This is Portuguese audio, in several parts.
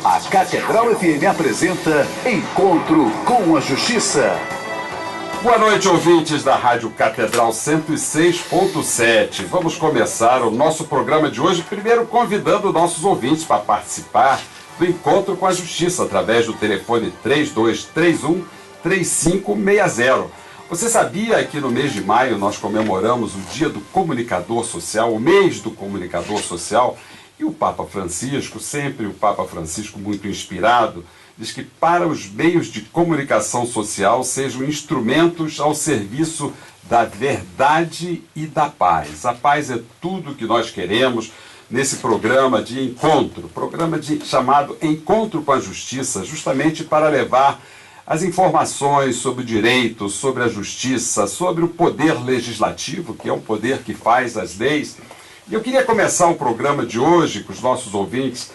A Catedral FM apresenta Encontro com a Justiça. Boa noite, ouvintes da Rádio Catedral 106.7. Vamos começar o nosso programa de hoje, primeiro convidando nossos ouvintes para participar do Encontro com a Justiça, através do telefone 3231-3560. Você sabia que no mês de maio nós comemoramos o Dia do Comunicador Social, o mês do Comunicador Social? E o Papa Francisco, sempre o Papa Francisco muito inspirado, diz que para os meios de comunicação social sejam instrumentos ao serviço da verdade e da paz. A paz é tudo que nós queremos nesse programa de encontro, chamado Encontro com a Justiça, justamente para levar as informações sobre o direito, sobre a justiça, sobre o poder legislativo, que é um poder que faz as leis. E eu queria começar o programa de hoje com os nossos ouvintes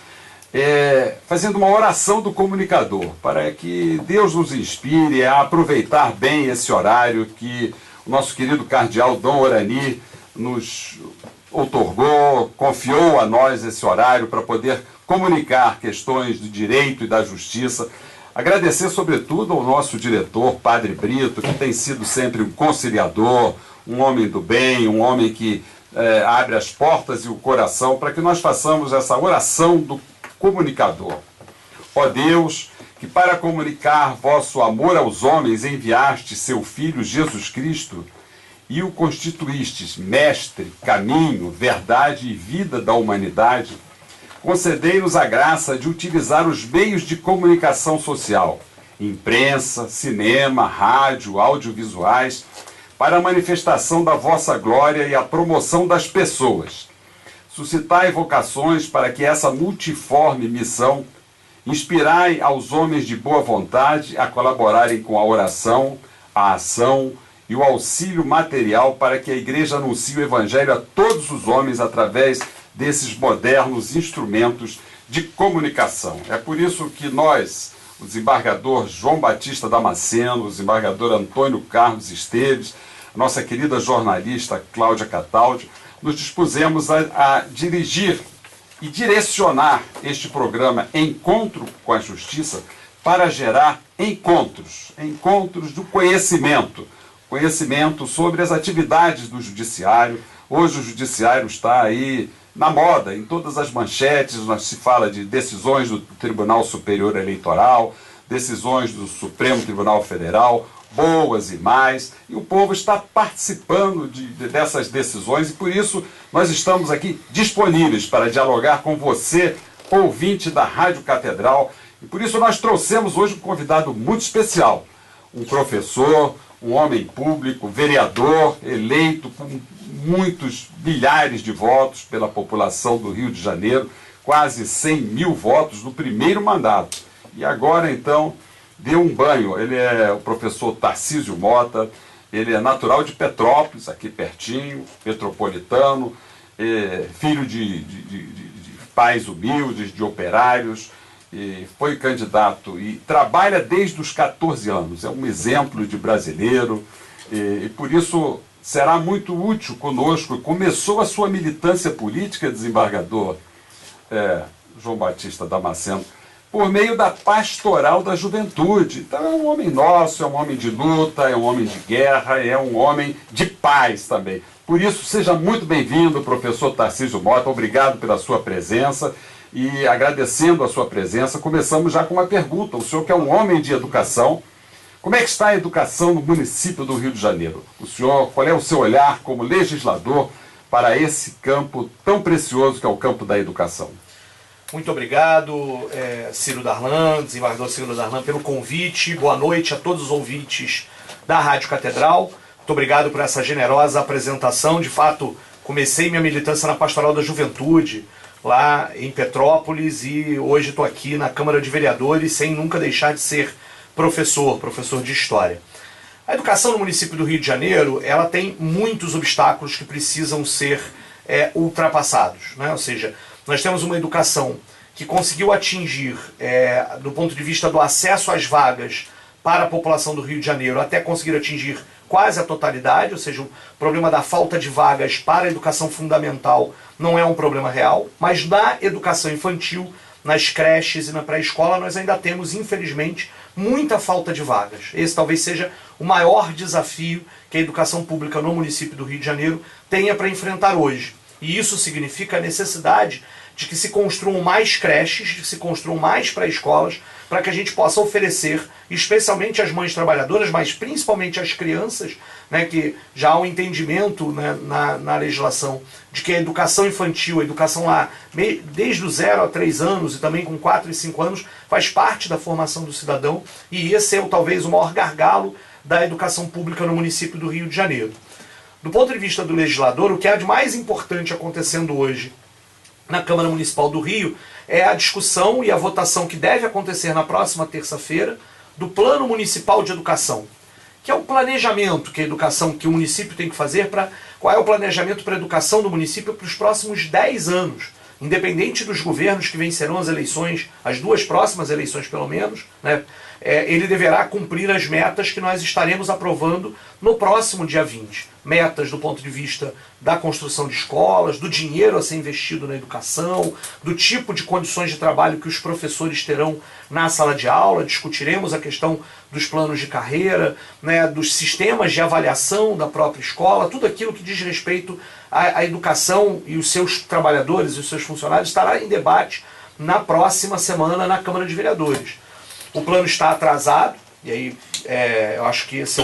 fazendo uma oração do comunicador, para que Deus nos inspire a aproveitar bem esse horário que o nosso querido cardeal Dom Orani nos outorgou, confiou a nós esse horário para poder comunicar questões do direito e da justiça. Agradecer, sobretudo, ao nosso diretor, Padre Brito, que tem sido sempre um conciliador, um homem do bem, um homem que abre as portas e o coração para que nós façamos essa oração do comunicador. Ó Deus, que para comunicar vosso amor aos homens enviaste seu Filho Jesus Cristo e o constituístes mestre, caminho, verdade e vida da humanidade, concedei-nos a graça de utilizar os meios de comunicação social, imprensa, cinema, rádio, audiovisuais, para a manifestação da vossa glória e a promoção das pessoas. Suscitai vocações para que essa multiforme missão inspirai aos homens de boa vontade a colaborarem com a oração, a ação e o auxílio material para que a Igreja anuncie o Evangelho a todos os homens através desses modernos instrumentos de comunicação. É por isso que nós, o desembargador João Batista Damasceno, o desembargador Antônio Carlos Esteves, a nossa querida jornalista Cláudia Cataldi, nos dispusemos a dirigir e direcionar este programa Encontro com a Justiça para gerar encontros do conhecimento sobre as atividades do Judiciário. Hoje o Judiciário está aí na moda, em todas as manchetes, se fala de decisões do Tribunal Superior Eleitoral, decisões do Supremo Tribunal Federal, boas e mais, e o povo está participando dessas decisões, e por isso nós estamos aqui disponíveis para dialogar com você, ouvinte da Rádio Catedral, e por isso nós trouxemos hoje um convidado muito especial, um professor, um homem público, vereador, eleito com muitos milhares de votos pela população do Rio de Janeiro, quase 100 mil votos no primeiro mandato, e agora então deu um banho. Ele é o professor Tarcísio Mota, ele é natural de Petrópolis, aqui pertinho, metropolitano, filho de pais humildes, de operários, foi candidato e trabalha desde os 14 anos, é um exemplo de brasileiro, e por isso será muito útil conosco. Começou a sua militância política, desembargador João Batista Damasceno, por meio da pastoral da juventude. Então é um homem nosso, é um homem de luta, é um homem de guerra, é um homem de paz também. Por isso, seja muito bem-vindo, professor Tarcísio Mota, obrigado pela sua presença, e agradecendo a sua presença, começamos já com uma pergunta. O senhor que é um homem de educação, como é que está a educação no município do Rio de Janeiro? O senhor, qual é o seu olhar como legislador para esse campo tão precioso que é o campo da educação? Muito obrigado, Ciro Darlan, desembargador Ciro Darlan, pelo convite. Boa noite a todos os ouvintes da Rádio Catedral. Muito obrigado por essa generosa apresentação. De fato, comecei minha militância na Pastoral da Juventude, lá em Petrópolis, e hoje estou aqui na Câmara de Vereadores, sem nunca deixar de ser professor de História. A educação no município do Rio de Janeiro, ela tem muitos obstáculos que precisam ser ultrapassados, né? Ou seja, nós temos uma educação que conseguiu atingir, do ponto de vista do acesso às vagas para a população do Rio de Janeiro, até conseguir atingir quase a totalidade, ou seja, o problema da falta de vagas para a educação fundamental não é um problema real, mas na educação infantil nas creches e na pré-escola, nós ainda temos, infelizmente, muita falta de vagas. Esse talvez seja o maior desafio que a educação pública no município do Rio de Janeiro tenha para enfrentar hoje. E isso significa a necessidade de que se construam mais creches, de que se construam mais pré-escolas, para que a gente possa oferecer, especialmente às mães trabalhadoras, mas principalmente às crianças, né, que já há um entendimento, né, na legislação de que a educação infantil, a educação lá, desde os 0 a 3 anos e também com 4 e 5 anos, faz parte da formação do cidadão, e esse é talvez o maior gargalo da educação pública no município do Rio de Janeiro. Do ponto de vista do legislador, o que há de mais importante acontecendo hoje na Câmara Municipal do Rio é a discussão e a votação que deve acontecer na próxima terça-feira do Plano Municipal de Educação, que é o planejamento que a educação que o município tem que fazer para qual é o planejamento para a educação do município para os próximos 10 anos, independente dos governos que vencerão as eleições, as 2 próximas eleições pelo menos, né? Ele deverá cumprir as metas que nós estaremos aprovando no próximo dia 20. Metas do ponto de vista da construção de escolas, do dinheiro a ser investido na educação, do tipo de condições de trabalho que os professores terão na sala de aula. Discutiremos a questão dos planos de carreira, né, dos sistemas de avaliação da própria escola, tudo aquilo que diz respeito à educação e os seus trabalhadores e os seus funcionários estará em debate na próxima semana na Câmara de Vereadores. O plano está atrasado, e aí eu acho que esse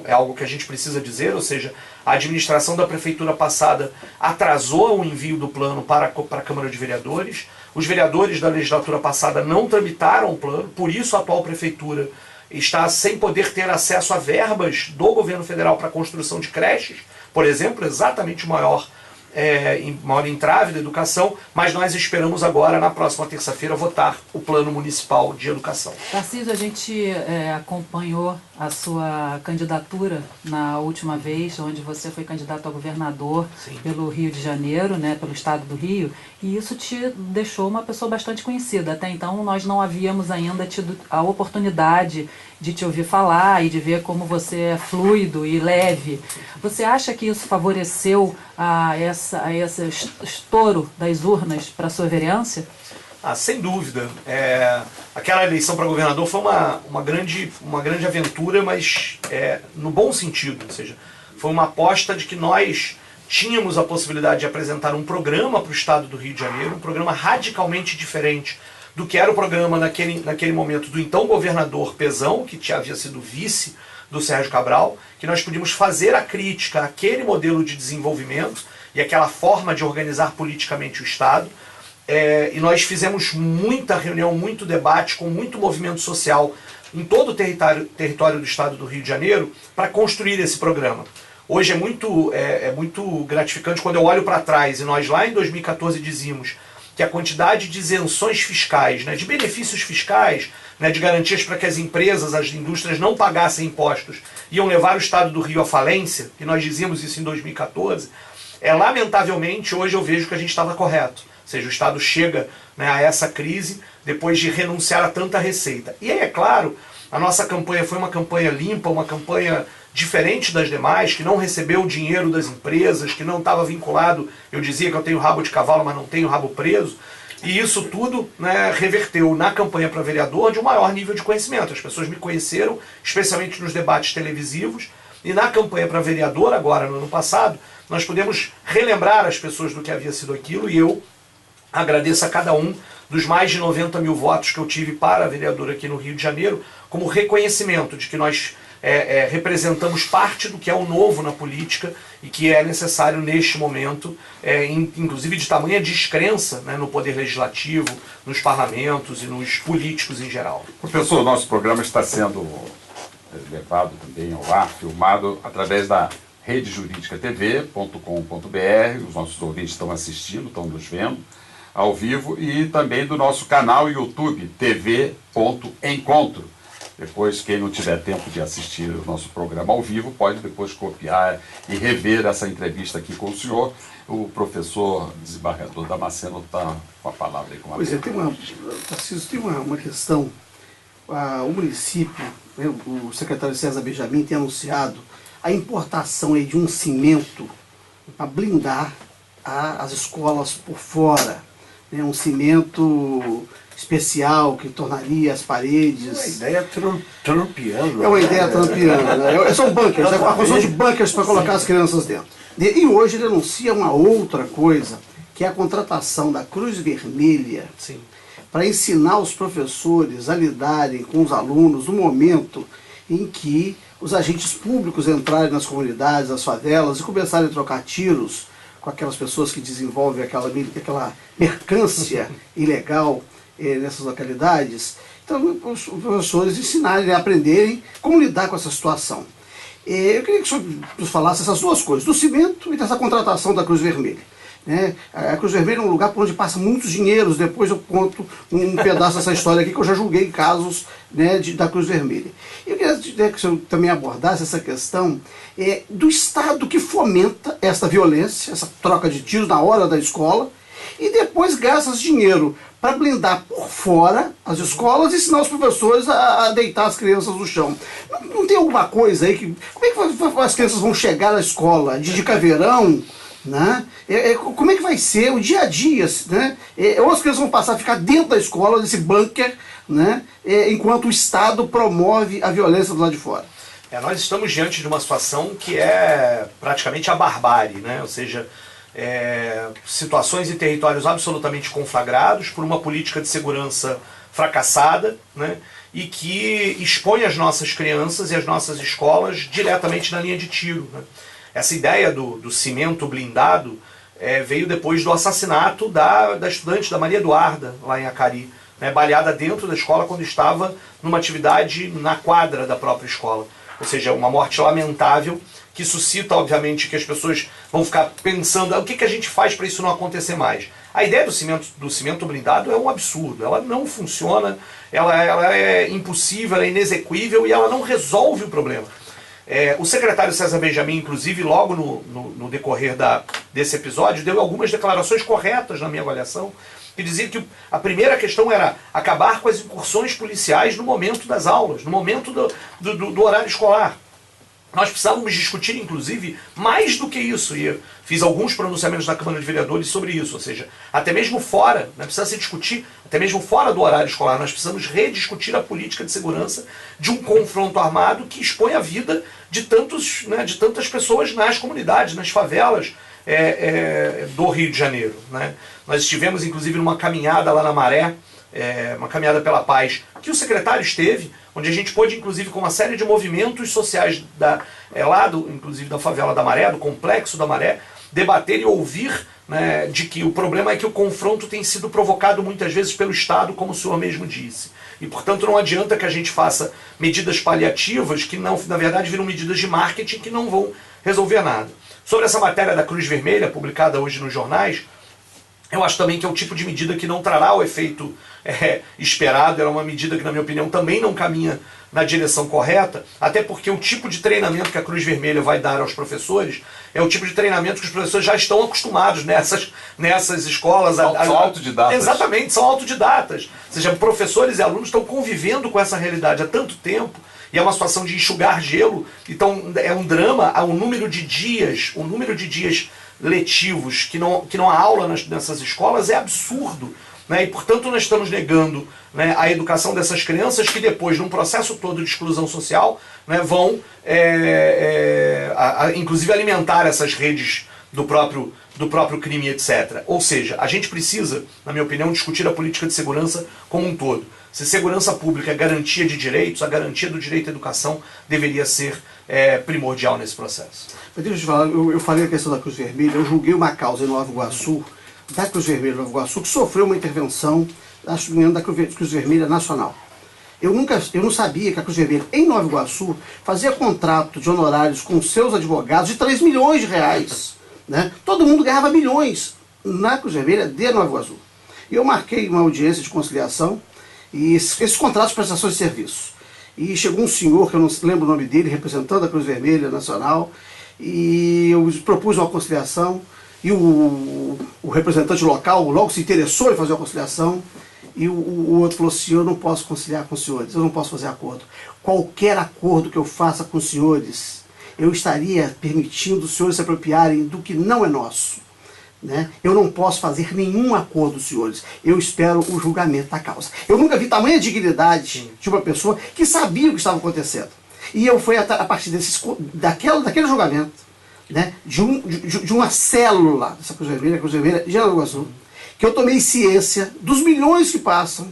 é algo que a gente precisa dizer, ou seja, a administração da prefeitura passada atrasou o envio do plano para a Câmara de Vereadores, os vereadores da legislatura passada não tramitaram o plano, por isso a atual prefeitura está sem poder ter acesso a verbas do governo federal para a construção de creches, por exemplo, exatamente o maior entrave da educação, mas nós esperamos agora, na próxima terça-feira, votar o Plano Municipal de Educação. Tarcísio, a gente acompanhou a sua candidatura na última vez, onde você foi candidato a governador. Sim. Pelo Rio de Janeiro, né, pelo estado do Rio, e isso te deixou uma pessoa bastante conhecida. Até então nós não havíamos ainda tido a oportunidade de te ouvir falar e de ver como você é fluido e leve. Você acha que isso favoreceu a esse estouro das urnas para a sua vereança? Sem dúvida. Aquela eleição para governador foi uma grande aventura, mas no bom sentido. Ou seja, foi uma aposta de que nós tínhamos a possibilidade de apresentar um programa para o estado do Rio de Janeiro, um programa radicalmente diferente do que era o programa naquele momento do então governador Pezão, que havia sido vice do Sérgio Cabral, que nós podíamos fazer a crítica àquele modelo de desenvolvimento e aquela forma de organizar politicamente o Estado. E nós fizemos muita reunião, muito debate, com muito movimento social em todo o território do Estado do Rio de Janeiro para construir esse programa. Hoje é muito gratificante quando eu olho para trás e nós lá em 2014 dizíamos que a quantidade de isenções fiscais, né, de benefícios fiscais, né, de garantias para que as empresas, as indústrias não pagassem impostos, iam levar o Estado do Rio à falência, e nós dizíamos isso em 2014, lamentavelmente hoje eu vejo que a gente estava correto. Ou seja, o Estado chega, né, a essa crise depois de renunciar a tanta receita. E aí, é claro, a nossa campanha foi uma campanha limpa, uma campanha diferente das demais, que não recebeu o dinheiro das empresas, que não estava vinculado, eu dizia que eu tenho rabo de cavalo, mas não tenho rabo preso, e isso tudo, né, reverteu na campanha para vereador de um maior nível de conhecimento. As pessoas me conheceram, especialmente nos debates televisivos, e na campanha para vereador, agora no ano passado, nós pudemos relembrar as pessoas do que havia sido aquilo, e eu agradeço a cada um dos mais de 90 mil votos que eu tive para vereador aqui no Rio de Janeiro, como reconhecimento de que nós representamos parte do que é o novo na política e que é necessário neste momento, inclusive de tamanha descrença, né, no poder legislativo, nos parlamentos e nos políticos em geral. Professor, o nosso programa está sendo levado também ao ar, filmado através da redejuridicatv.com.br, os nossos ouvintes estão assistindo, estão nos vendo ao vivo, e também do nosso canal YouTube, tv.encontro. Depois, quem não tiver tempo de assistir o nosso programa ao vivo, pode depois copiar e rever essa entrevista aqui com o senhor. O professor desembargador Damasceno está com a palavra aí. Pois é, tem uma questão. O município, né, o secretário César Benjamin tem anunciado a importação aí de um cimento para blindar as escolas por fora. né, um cimento especial que tornaria as paredes... Uma ideia trumpiana. É uma ideia trumpiana, né? São bunkers, é uma construção de bunkers para colocar as crianças dentro. E hoje ele anuncia uma outra coisa, que é a contratação da Cruz Vermelha para ensinar os professores a lidarem com os alunos no momento em que os agentes públicos entrarem nas comunidades, nas favelas e começarem a trocar tiros com aquelas pessoas que desenvolvem aquela mercância ilegal nessas localidades. Então, os professores ensinarem, aprenderem como lidar com essa situação. Eu queria que o senhor nos falasse essas duas coisas, do cimento e dessa contratação da Cruz Vermelha. Né? A Cruz Vermelha é um lugar por onde passa muitos dinheiros. Depois eu conto um pedaço dessa história aqui, que eu já julguei casos, né, da Cruz Vermelha. Eu queria que o senhor também abordasse essa questão do Estado que fomenta essa violência, essa troca de tiros na hora da escola, e depois gasta esse dinheiro para blindar por fora as escolas e ensinar os professores a deitar as crianças no chão. Não tem alguma coisa aí que... Como é que as crianças vão chegar na escola de caveirão? Né? Como é que vai ser o dia a dia? Né? Ou as crianças vão passar a ficar dentro da escola, desse bunker, né? Enquanto o Estado promove a violência do lado de fora. Nós estamos diante de uma situação que é praticamente a barbárie, né? Ou seja, situações e territórios absolutamente conflagrados por uma política de segurança fracassada, né? E que expõe as nossas crianças e as nossas escolas diretamente na linha de tiro, né? Essa ideia do cimento blindado veio depois do assassinato da estudante, da Maria Eduarda, lá em Acari, né, baleada dentro da escola quando estava numa atividade na quadra da própria escola. Ou seja, uma morte lamentável que suscita, obviamente, que as pessoas vão ficar pensando o que a gente faz para isso não acontecer mais. A ideia do cimento blindado é um absurdo, ela não funciona, ela é impossível, ela é inexequível e ela não resolve o problema. O secretário César Benjamin, inclusive, logo no decorrer desse episódio, deu algumas declarações corretas na minha avaliação, que dizia que a primeira questão era acabar com as incursões policiais no momento das aulas, no momento do horário escolar. Nós precisávamos discutir, inclusive, mais do que isso, e eu fiz alguns pronunciamentos na Câmara de Vereadores sobre isso, ou seja, até mesmo fora, né, precisa se discutir, até mesmo fora do horário escolar, nós precisamos rediscutir a política de segurança de um confronto armado que expõe a vida de tantas pessoas nas comunidades, nas favelas do Rio de Janeiro. Né? Nós estivemos, inclusive, numa caminhada lá na Maré, uma caminhada pela paz, que o secretário esteve, onde a gente pôde, inclusive, com uma série de movimentos sociais inclusive da favela da Maré, do complexo da Maré, debater e ouvir, né, de que o problema é que o confronto tem sido provocado muitas vezes pelo Estado, como o senhor mesmo disse. E, portanto, não adianta que a gente faça medidas paliativas que, não, na verdade, viram medidas de marketing que não vão resolver nada. Sobre essa matéria da Cruz Vermelha, publicada hoje nos jornais, eu acho também que é o tipo de medida que não trará o efeito esperado, é uma medida que, na minha opinião, também não caminha na direção correta, até porque o tipo de treinamento que a Cruz Vermelha vai dar aos professores é o tipo de treinamento que os professores já estão acostumados nessas escolas. São autodidatas. Exatamente, são autodidatas. Ou seja, professores e alunos estão convivendo com essa realidade há tanto tempo, e é uma situação de enxugar gelo, então é um drama, o número de dias letivos que não há aula nessas escolas é absurdo, né? E portanto nós estamos negando, né, a educação dessas crianças que depois, num processo todo de exclusão social, né, vão inclusive alimentar essas redes do próprio crime, etc. Ou seja, a gente precisa, na minha opinião, discutir a política de segurança como um todo. Se segurança pública é garantia de direitos, a garantia do direito à educação deveria ser primordial nesse processo. Mas deixa eu te falar, eu falei a questão da Cruz Vermelha, eu julguei uma causa em Nova Iguaçu, da Cruz Vermelha de Nova Iguaçu, que sofreu uma intervenção, acho que da Cruz Vermelha Nacional. Eu não sabia que a Cruz Vermelha, em Nova Iguaçu, fazia contrato de honorários com seus advogados de 3 milhões de reais. Né? Todo mundo ganhava milhões na Cruz Vermelha de Nova Iguaçu. E eu marquei uma audiência de conciliação, e esses contratos de prestação de serviço. E chegou um senhor, que eu não lembro o nome dele, representando a Cruz Vermelha Nacional, e eu propus uma conciliação, e o representante local logo se interessou em fazer a conciliação, e o outro falou assim: eu não posso conciliar com os senhores, eu não posso fazer acordo. Qualquer acordo que eu faça com os senhores, eu estaria permitindo os senhores se apropriarem do que não é nosso. né? Eu não posso fazer nenhum acordo, senhores. Eu espero o julgamento da causa. Eu nunca vi tamanha dignidade de uma pessoa que sabia o que estava acontecendo. E eu fui a partir daquele julgamento, né? de uma célula dessa Cruz Vermelha de Nova Iguaçu, que eu tomei ciência dos milhões que passam,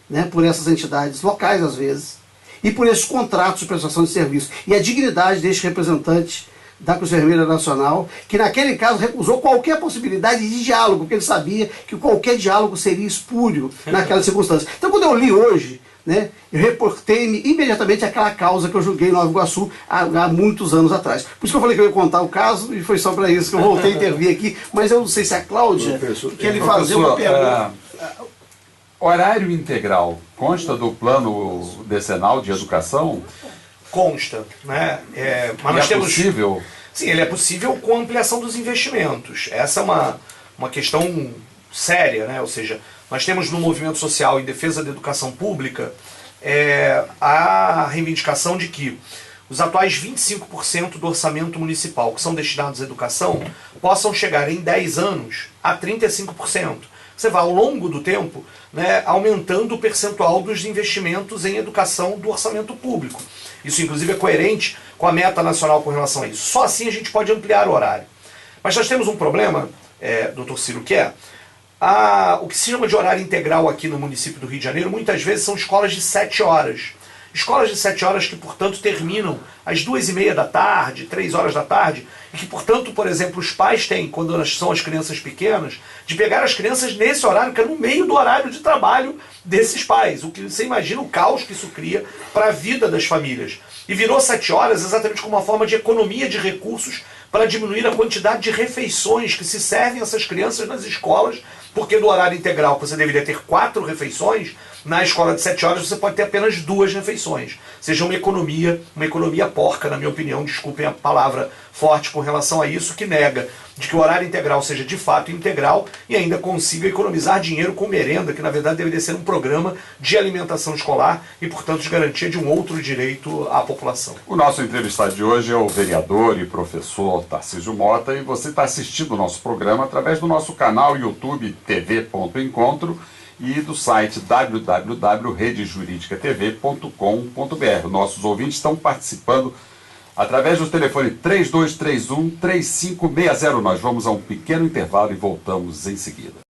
né, por essas entidades locais às vezes, e por esses contratos de prestação de serviço. E a dignidade deste representante da Cruz Vermelha Nacional, que naquele caso recusou qualquer possibilidade de diálogo, porque ele sabia que qualquer diálogo seria espúrio naquela circunstância. Então, quando eu li hoje, né, eu reportei-me imediatamente àquela causa que eu julguei em Nova Iguaçu há muitos anos atrás. Por isso que eu falei que eu ia contar o caso, e foi só para isso que eu voltei a intervir aqui, mas eu não sei se a Cláudia quer lhe fazer uma pergunta. Horário integral consta do plano decenal de educação? Consta, né? Mas nós temos... possível? Sim, ele é possível com a ampliação dos investimentos. Essa é uma questão séria, né? Ou seja, nós temos no movimento social em defesa da educação pública a reivindicação de que os atuais 25% do orçamento municipal que são destinados à educação possam chegar em 10 anos a 35%. Você vai, ao longo do tempo, né, aumentando o percentual dos investimentos em educação do orçamento público. Isso, inclusive, é coerente com a meta nacional com relação a isso. Só assim a gente pode ampliar o horário. Mas nós temos um problema, doutor Ciro, que é o que se chama de horário integral aqui no município do Rio de Janeiro, muitas vezes são escolas de 7 horas. Escolas de 7 horas que, portanto, terminam às 2h30 da tarde, 3 horas da tarde, e que, portanto, por exemplo, os pais têm, quando são as crianças pequenas, de pegar as crianças nesse horário, que é no meio do horário de trabalho desses pais. O que você imagina o caos que isso cria para a vida das famílias. E virou 7 horas exatamente como uma forma de economia de recursos para diminuir a quantidade de refeições que se servem a essas crianças nas escolas, porque no horário integral você deveria ter 4 refeições, na escola de 7 horas você pode ter apenas 2 refeições. Ou seja, uma economia porca, na minha opinião, desculpem a palavra forte com relação a isso, que nega de que o horário integral seja de fato integral e ainda consiga economizar dinheiro com merenda, que na verdade deveria ser um programa de alimentação escolar e, portanto, de garantia de um outro direito à população. O nosso entrevistado de hoje é o vereador e professor Tarcísio Mota, e você está assistindo o nosso programa através do nosso canal YouTube TV.encontro e do site www.redejuridicatv.com.br. Nossos ouvintes estão participando através do telefone 3231-3560. Nós vamos a um pequeno intervalo e voltamos em seguida.